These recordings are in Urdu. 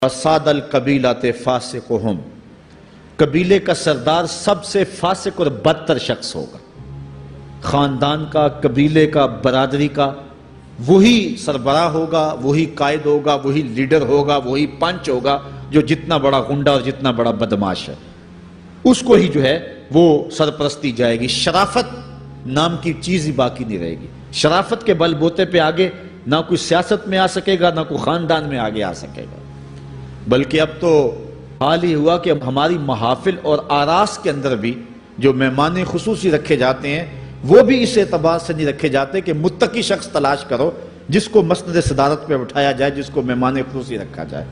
فساد القبیلۃ فاسقہم، قبیلے کا سردار سب سے فاسق اور بدتر شخص ہوگا۔ خاندان کا، قبیلے کا، برادری کا وہی سربراہ ہوگا، وہی قائد ہوگا، وہی لیڈر ہوگا، وہی پنچ ہوگا جو جتنا بڑا غنڈہ اور جتنا بڑا بدماش ہے اس کو ہی جو ہے وہ سرپرستی جائے گی۔ شرافت نام کی چیز ہی باقی نہیں رہے گی۔ شرافت کے بل بوتے پہ آگے نہ کوئی سیاست میں آ سکے گا، نہ کوئی خاندان میں آگے آ سکے گا۔ بلکہ اب تو حال ہی ہوا کہ ہماری محافل اور آراس کے اندر بھی جو مہمان خصوصی رکھے جاتے ہیں وہ بھی اس اعتبار سے نہیں رکھے جاتے کہ متقی شخص تلاش کرو جس کو مسند صدارت پہ اٹھایا جائے، جس کو مہمان خصوصی رکھا جائے۔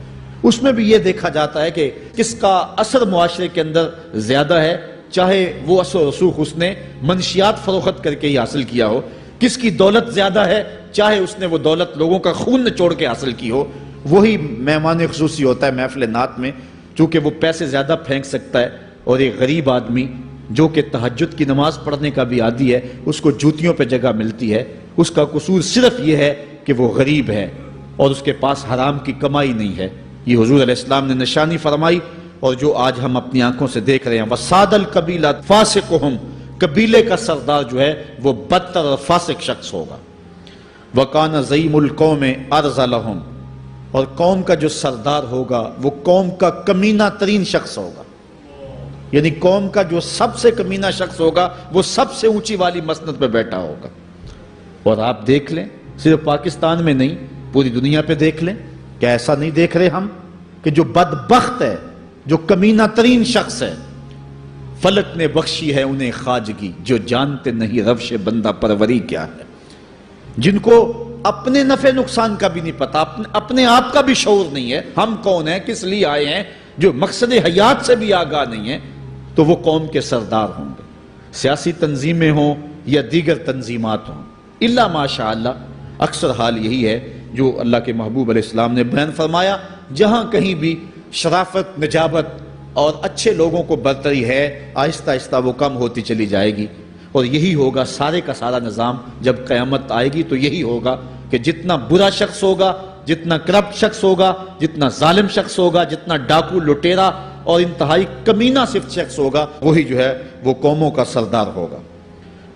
اس میں بھی یہ دیکھا جاتا ہے کہ کس کا اثر معاشرے کے اندر زیادہ ہے، چاہے وہ اثر و رسوخ اس نے منشیات فروخت کر کے ہی حاصل کیا ہو، کس کی دولت زیادہ ہے، چاہے اس نے وہ دولت لوگوں کا خون نچوڑ کے حاصل کی ہو، وہی مہمان خصوصی ہوتا ہے محفل نعت میں، چونکہ وہ پیسے زیادہ پھینک سکتا ہے۔ اور ایک غریب آدمی جو کہ تہجد کی نماز پڑھنے کا بھی عادی ہے، اس کو جوتیوں پہ جگہ ملتی ہے، اس کا قصور صرف یہ ہے کہ وہ غریب ہے اور اس کے پاس حرام کی کمائی نہیں ہے۔ یہ حضور علیہ السلام نے نشانی فرمائی اور جو آج ہم اپنی آنکھوں سے دیکھ رہے ہیں۔ وَسَادَ الْقَبِيلَةُ فَاسِقُهُمْ، قبیلے کا سردار جو ہے وہ بدتر اور فاسق شخص ہوگا۔ وَقَانَ زَعِيمُ الْقَوْمِ أَرْذَلَهُمْ، اور قوم کا جو سردار ہوگا وہ قوم کا کمینہ ترین شخص ہوگا، یعنی قوم کا جو سب سے کمینہ شخص ہوگا وہ سب سے اونچی والی مسند پہ بیٹھا ہوگا۔ اور آپ دیکھ لیں، صرف پاکستان میں نہیں پوری دنیا پہ دیکھ لیں، کیا ایسا نہیں دیکھ رہے ہم کہ جو بدبخت ہے، جو کمینہ ترین شخص ہے، فلک نے بخشی ہے انہیں خواجگی، جو جانتے نہیں روش بندہ پروری کیا ہے، جن کو اپنے نفع نقصان کا بھی نہیں پتا، اپنے آپ کا بھی شعور نہیں ہے، ہم کون ہیں، کس لیے آئے ہیں، جو مقصد حیات سے بھی آگاہ نہیں ہے، تو وہ قوم کے سردار ہوں گے، سیاسی تنظیمیں ہوں یا دیگر تنظیمات ہوں۔ الا ماشاء اللہ اکثر حال یہی ہے جو اللہ کے محبوب علیہ السلام نے بیان فرمایا، جہاں کہیں بھی شرافت، نجابت اور اچھے لوگوں کو برتری ہے، آہستہ آہستہ وہ کم ہوتی چلی جائے گی۔ اور یہی ہوگا سارے کا سارا نظام جب قیامت آئے گی، تو یہی ہوگا کہ جتنا برا شخص ہوگا، جتنا کرپٹ شخص ہوگا، جتنا ظالم شخص ہوگا، جتنا ڈاکو لٹیرا اور انتہائی کمینہ صفت شخص ہوگا، وہی جو ہے وہ قوموں کا سردار ہوگا۔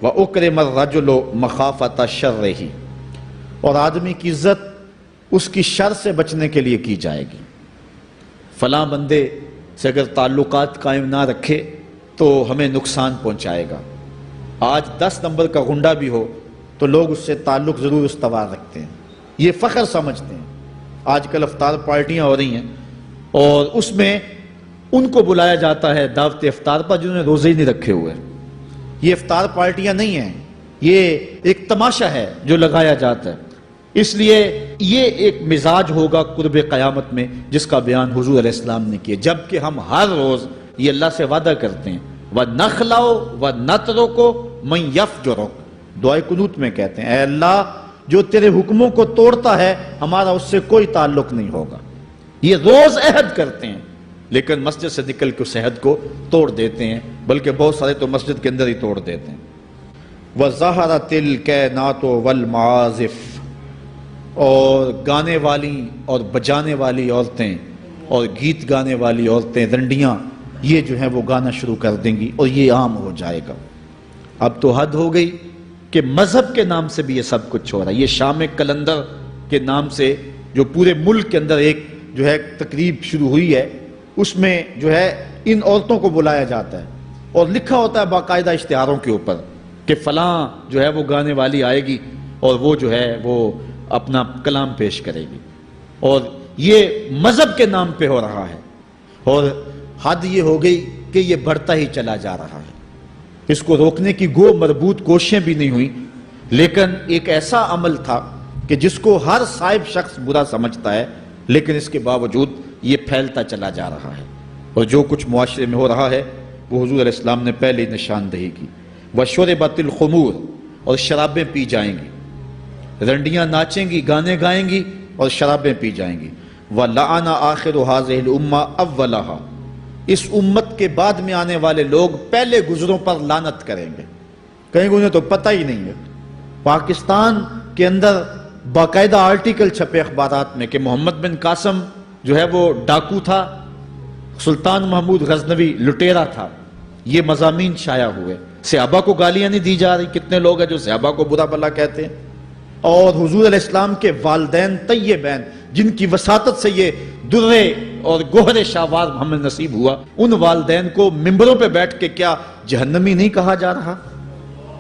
وَأُكْرِمَ الرَّجُلُ مَخَافَةَ شَرِّهِ، اور آدمی کی عزت اس کی شر سے بچنے کے لیے کی جائے گی۔ فلاں بندے سے اگر تعلقات قائم نہ رکھے تو ہمیں نقصان پہنچائے گا۔ آج 10 نمبر کا غنڈہ بھی ہو تو لوگ اس سے تعلق ضرور استوار رکھتے ہیں، یہ فخر سمجھتے ہیں۔ آج کل افطار پارٹیاں ہو رہی ہیں اور اس میں ان کو بلایا جاتا ہے دعوت افطار پر جنہوں نے روزے ہی نہیں رکھے ہوئے۔ یہ افطار پارٹیاں نہیں ہیں، یہ ایک تماشا ہے جو لگایا جاتا ہے۔ اس لیے یہ ایک مزاج ہوگا قرب قیامت میں جس کا بیان حضور علیہ السلام نے کیا، جبکہ ہم ہر روز یہ اللہ سے وعدہ کرتے ہیں وَنَخْلَعُ وَنَتْرُكُ مَن يَفْجُرُكَ، دعائے قنوت میں کہتے ہیں اے اللہ جو تیرے حکموں کو توڑتا ہے ہمارا اس سے کوئی تعلق نہیں ہوگا۔ یہ روز عہد کرتے ہیں لیکن مسجد سے نکل کے اس عہد کو توڑ دیتے ہیں، بلکہ بہت سارے تو مسجد کے اندر ہی توڑ دیتے ہیں۔ وَظَهَرَتِ الْكَيْنَاتُ وَالْمَعَازِفُ، اور گانے والی اور بجانے والی عورتیں اور گیت گانے والی عورتیں، رنڈیاں، یہ جو ہیں وہ گانا شروع کر دیں گی اور یہ عام ہو جائے گا۔ اب تو حد ہو گئی کہ مذہب کے نام سے بھی یہ سب کچھ ہو رہا ہے۔ یہ شام کلندر کے نام سے جو پورے ملک کے اندر ایک جو ہے تقریب شروع ہوئی ہے، اس میں جو ہے ان عورتوں کو بلایا جاتا ہے اور لکھا ہوتا ہے باقاعدہ اشتہاروں کے اوپر کہ فلاں جو ہے وہ گانے والی آئے گی اور وہ جو ہے وہ اپنا کلام پیش کرے گی، اور یہ مذہب کے نام پہ ہو رہا ہے۔ اور حد یہ ہو گئی کہ یہ بڑھتا ہی چلا جا رہا ہے، اس کو روکنے کی گو مربوط کوششیں بھی نہیں ہوئی، لیکن ایک ایسا عمل تھا کہ جس کو ہر صاحب شخص برا سمجھتا ہے، لیکن اس کے باوجود یہ پھیلتا چلا جا رہا ہے۔ اور جو کچھ معاشرے میں ہو رہا ہے وہ حضور علیہ السلام نے پہلے نشاندہی کی۔ وَشُرِبَتِ الْخُمُورُ، اور شرابیں پی جائیں گی، رنڈیاں ناچیں گی، گانے گائیں گی اور شرابیں پی جائیں گی۔ وَلَعَنَ آخِرُ هَذِهِ الْأُمَّةِ أَوَّلَهَا، اس امت کے بعد میں آنے والے لوگ پہلے گزروں پر لعنت کریں گے، کہیں گے انہیں تو پتہ ہی نہیں ہے۔ پاکستان کے اندر باقاعدہ آرٹیکل چھپے اخبارات میں کہ محمد بن قاسم جو ہے وہ ڈاکو تھا، سلطان محمود غزنوی لٹیرا تھا، یہ مضامین شائع ہوئے۔ صحابہ کو گالیاں نہیں دی جا رہی، کتنے لوگ ہیں جو صحابہ کو برا بھلا کہتے ہیں، اور حضور علیہ السلام کے والدین طیبین جن کی وساطت سے یہ درے اور گوہر شاہوار ہمیں نصیب ہوا، ان والدین کو ممبروں پہ بیٹھ کے کیا جہنمی نہیں کہا جا رہا؟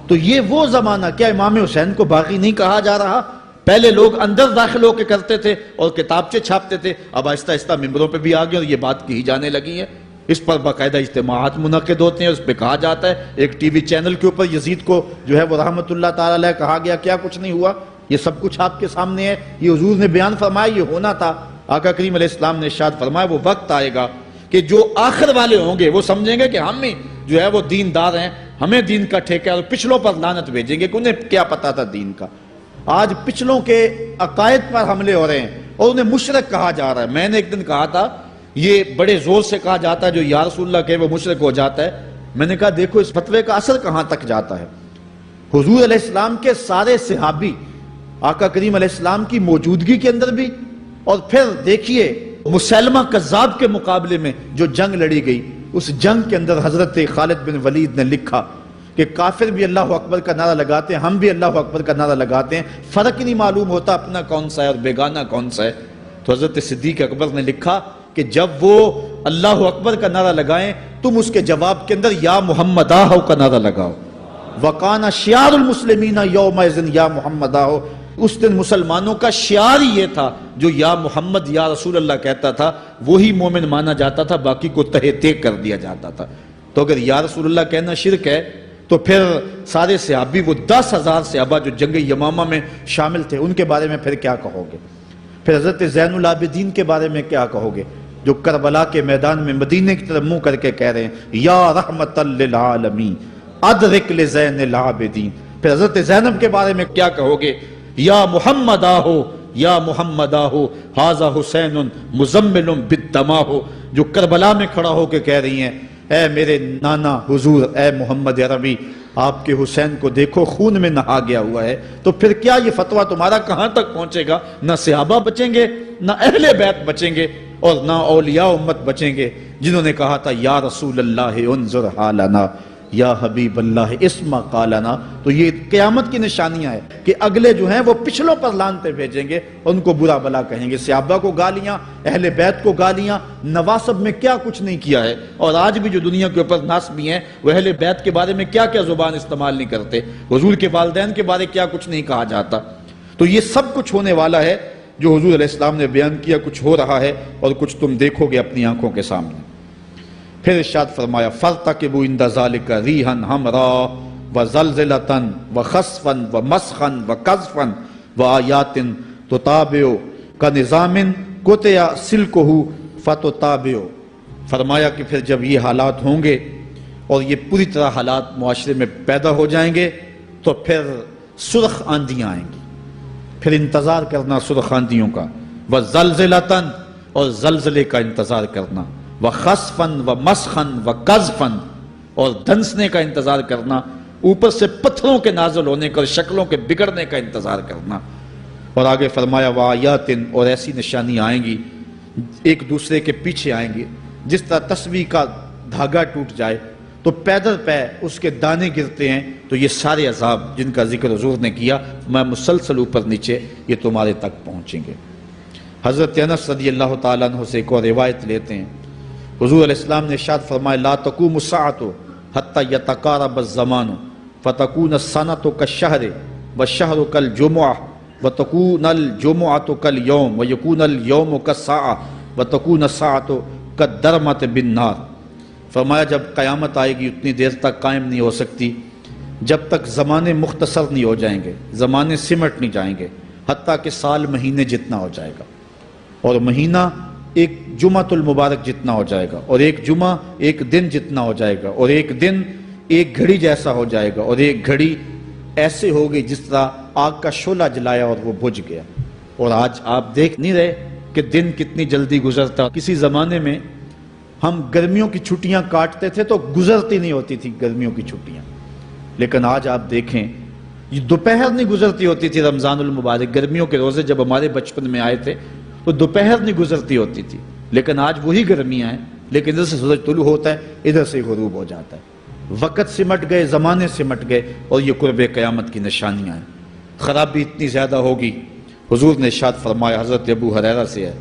تو یہ وہ زمانہ، کیا امام حسین کو باغی نہیں کہا جا رہا؟ پہلے لوگ اندر داخل ہو کے کرتے تھے اور کتابچے چھاپتے تھے، اب آہستہ آہستہ ممبروں پہ بھی آ گئے اور یہ بات کہی جانے لگی ہے۔ اس پر باقاعدہ اجتماعات منعقد ہوتے ہیں، اس پہ کہا جاتا ہے۔ ایک ٹی وی چینل کے اوپر یزید کو جو ہے وہ رحمت اللہ تعالی علیہ کہا گیا، کیا کچھ نہیں ہوا، یہ سب کچھ آپ کے سامنے ہے، یہ حضور نے بیان فرمایا، یہ ہونا تھا۔ آقا کریم علیہ السلام نے ارشاد فرمایا وہ وقت آئے گا کہ جو آخر والے ہوں گے وہ سمجھیں گے کہ ہم ہی جو ہے وہ دیندار ہیں، ہمیں دین کا ٹھیکہ ہے، اور پچھلوں پر لعنت بھیجیں گے کہ انہیں کیا پتا تھا دین کا۔ آج پچھلوں کے عقائد پر حملے ہو رہے ہیں اور انہیں مشرک کہا جا رہا ہے۔ میں نے ایک دن کہا تھا یہ بڑے زور سے کہا جاتا ہے جو یا رسول اللہ کہے وہ مشرک ہو جاتا ہے۔ میں نے کہا دیکھو اس فتوے کا اثر کہاں تک جاتا ہے۔ حضور علیہ السلام کے سارے صحابی آقا کریم علیہ السلام کی موجودگی کے اندر بھی، اور پھر دیکھیے مسلمہ کذاب کے مقابلے میں جو جنگ لڑی گئی، اس جنگ کے اندر حضرت خالد بن ولید نے لکھا کہ کافر بھی اللہ اکبر کا نعرہ لگاتے ہیں، ہم بھی اللہ اکبر کا نعرہ لگاتے ہیں، فرق ہی نہیں معلوم ہوتا اپنا کون سا ہے اور بیگانہ کون سا ہے۔ تو حضرت صدیق اکبر نے لکھا کہ جب وہ اللہ اکبر کا نعرہ لگائیں تم اس کے جواب کے اندر یا محمد آہو کا نعرہ لگاؤ۔ وَقَانَ شِعَارُ الْمُسْلِمِينَ يَوْمَئِذٍ یا محمد آہو، اس دن مسلمانوں کا شعار ہی یہ تھا، جو یا محمد یا رسول اللہ کہتا تھا وہی مومن مانا جاتا تھا، باقی کو تہہ تیگ کر دیا جاتا تھا۔ تو اگر یا رسول اللہ کہنا شرک ہے تو پھر سارے صحابی، وہ 10,000 صحابہ جو جنگ یمامہ میں شامل تھے، ان کے بارے میں پھر کیا کہو گے؟ پھر حضرت زین العابدین کے بارے میں کیا کہو گے جو کربلا کے میدان میں مدینے کی طرف منہ کر کے کہہ رہے ہیں یا رحمت للعالمین ادرک لزین العابدین؟ پھر حضرت زینب کے بارے میں کیا کہو گے؟ یا محمد آہو یا محمد آہو ھذا حسین مزمل بالدماء، جو کربلا میں کھڑا ہو کے کہہ رہی ہیں اے میرے نانا حضور، اے محمد عربی، آپ کے حسین کو دیکھو خون میں نہا گیا ہوا ہے۔ تو پھر کیا یہ فتویٰ تمہارا کہاں تک پہنچے گا؟ نہ صحابہ بچیں گے، نہ اہل بیت بچیں گے، اور نہ اولیاء امت بچیں گے، جنہوں نے کہا تھا یا رسول اللہ انظر حالنا یا حبیب اللہ اسمع قالنا۔ تو یہ قیامت کی نشانیاں ہیں کہ اگلے جو ہیں وہ پچھلوں پر لعنتیں بھیجیں گے، ان کو برا بلا کہیں گے، صحابہ کو گالیاں، اہل بیت کو گالیاں، نواسب میں کیا کچھ نہیں کیا ہے۔ اور آج بھی جو دنیا کے اوپر ناسبی ہیں وہ اہل بیت کے بارے میں کیا کیا زبان استعمال نہیں کرتے، حضور کے والدین کے بارے کیا کچھ نہیں کہا جاتا۔ تو یہ سب کچھ ہونے والا ہے جو حضور علیہ السلام نے بیان کیا، کچھ ہو رہا ہے اور کچھ تم دیکھو گے اپنی آنکھوں کے سامنے۔ پھر ارشاد فرمایا فَارْتَقِبُوا عِنْدَ ذَلِكَ رِيحًا حَمْرَاءَ وَزَلْزَلَةً وَخَسْفًا وَمَسْخًا وَقَذْفًا وَآيَاتٍ تُتَابِعُ كَنِظَامٍ قُطِعَ سِلْكُهُ فَتُتَابِعُ۔ فرمایا کہ پھر جب یہ حالات ہوں گے اور یہ پوری طرح حالات معاشرے میں پیدا ہو جائیں گے تو پھر سرخ آندیاں آئیں گی، پھر انتظار کرنا سرخ آندیوں کا، وَزَلْزَلَةً اور زلزلے کا انتظار کرنا، وَخَسْفًا وَمَسْخًا وَقَذْفًا اور دھنسنے کا انتظار کرنا، اوپر سے پتھروں کے نازل ہونے کا اور شکلوں کے بگڑنے کا انتظار کرنا۔ اور آگے فرمایا وَآيَاتٍ اور ایسی نشانیاں آئیں گی ایک دوسرے کے پیچھے آئیں گی، جس طرح تسبیح کا دھاگا ٹوٹ جائے تو پیدل پہ اس کے دانے گرتے ہیں، تو یہ سارے عذاب جن کا ذکر حضور نے کیا میں مسلسل اوپر نیچے یہ تمہارے تک پہنچیں گے۔ حضرت انس رضی اللہ تعالیٰ عنہ سے ایک اور روایت لیتے ہیں، حضور علیہ السلام نے ارشاد فرمایا لا تقوم الساعة حتى يتقارب الزمان فتكون السنة كالشهر والشهر كالجمعة وتكون الجمعة كاليوم ويكون اليوم كالساعة وتكون الساعة كالدرمة بالنار۔ فرمایا جب قیامت آئے گی اتنی دیر تک قائم نہیں ہو سکتی جب تک زمانے مختصر نہیں ہو جائیں گے، زمانے سمٹ نہیں جائیں گے، حتیٰ کہ سال مہینے جتنا ہو جائے گا، اور مہینہ ایک جمعہ المبارک جتنا ہو جائے گا، اور ایک جمعہ ایک دن جتنا ہو جائے گا، اور ایک دن ایک گھڑی جیسا ہو جائے گا، اور ایک گھڑی ایسے ہوگی جس طرح آگ کا شعلہ جلایا اور وہ بجھ گیا۔ اور آج آپ دیکھ نہیں رہے کہ دن کتنی جلدی گزرتا۔ کسی زمانے میں ہم گرمیوں کی چھٹیاں کاٹتے تھے تو گزرتی نہیں ہوتی تھی گرمیوں کی چھٹیاں، لیکن آج آپ دیکھیں یہ دوپہر نہیں گزرتی ہوتی تھی رمضان المبارک۔ گرمیوں کے روزے جب ہمارے بچپن میں آئے تھے تو دوپہر نہیں گزرتی ہوتی تھی، لیکن آج وہی گرمیاں ہیں، لیکن ادھر سے سورج طلوع ہوتا ہے، ادھر سے غروب ہو جاتا ہے۔ وقت سمٹ گئے، زمانے سمٹ گئے، اور یہ قرب قیامت کی نشانیاں ہیں۔ خرابی اتنی زیادہ ہوگی، حضور نے ارشاد فرمایا، حضرت ابو ہریرہ سے ہے،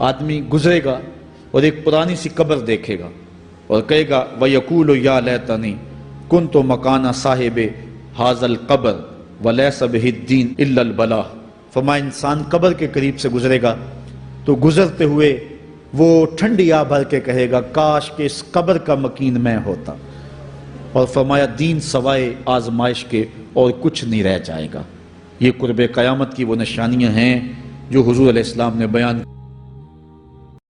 آدمی گزرے گا اور ایک پرانی سی قبر دیکھے گا اور کہے گا وَيَقُولُ يَا لَيْتَنِي كُنْتُ مَكَانَ صَاحِبِ هَذَا الْقَبْرِ وَلَيْسَ بِهِ الدِّينُ إِلَّا الْبَلَاغُ۔ فرمایا انسان قبر کے قریب سے گزرے گا تو گزرتے ہوئے وہ ٹھنڈی آہ بھر کے کہے گا کاش کہ اس قبر کا مکین میں ہوتا، اور فرمایا دین سوائے آزمائش کے اور کچھ نہیں رہ جائے گا۔ یہ قرب قیامت کی وہ نشانیاں ہیں جو حضور علیہ السلام نے بیان